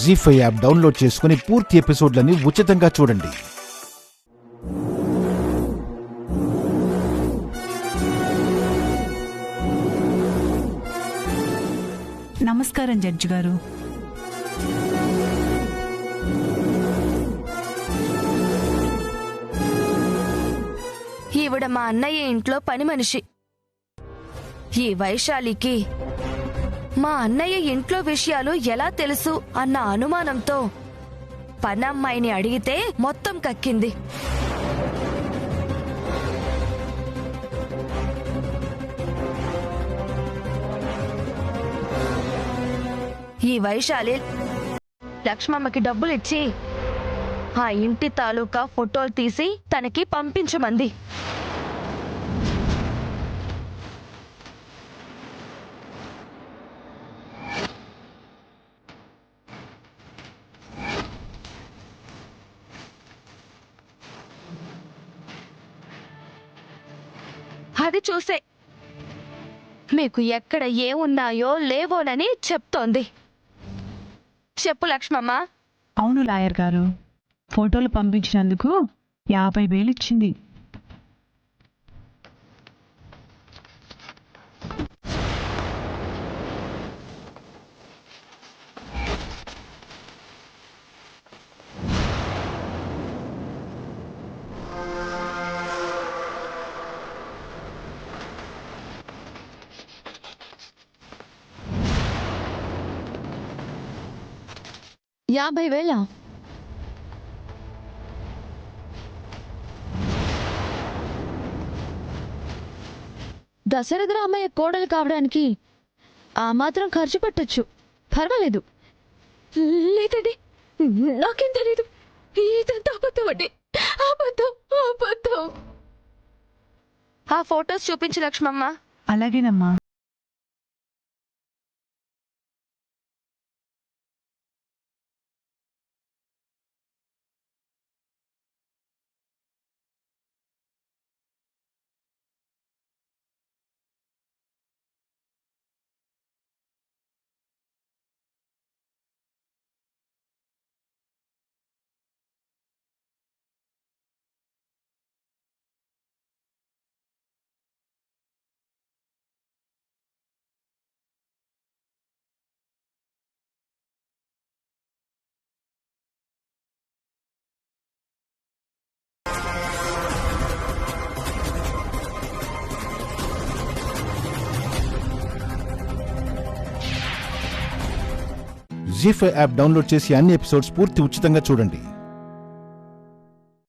జీ5 app download చేసుకుని పూర్తి ఎపిసోడ్లని ఉచితంగా చూడండి. నమస్కారం జడ్జి గారు. ఈవిడ మా అన్నయ్య ఇంట్లో పని మనిషి. ఈ వైశాలికి మా అన్నయ్య ఇంట్లో విషయాలు ఎలా తెలుసు అన్న అనుమానంతో పనమ్మాయిని అడిగితే మొత్తం కక్కింది. ఈ వైశాలి లక్ష్మమ్మకి డబ్బులు ఇచ్చి ఆ ఇంటి తాలూకా ఫోటోలు తీసి తనకి పంపించమంది. అది చూసే మీకు ఎక్కడ ఏమున్నాయో లేవోనని చెప్తోంది. చెప్పు లక్ష్మమ్మ. అవును లాయర్ గారు, ఫోటోలు పంపించినందుకు 50,000 ఇచ్చింది. దశరథ రామయ్య కోడలు కావడానికి ఆ మాత్రం ఖర్చు పెట్టచ్చు, పర్వాలేదు. లేదండి, నాకేం తెలీదు. ఇదంతా అబద్ధం అండి, అబద్ధం అబద్ధం. ఆ ఫోటోస్ చూపించు లక్ష్మమ్మ. అలాగేనమ్మా. జీ5 యాప్ డౌన్లోడ్ చేసి అన్ని ఎపిసోడ్స్ పూర్తి ఉచితంగా చూడండి.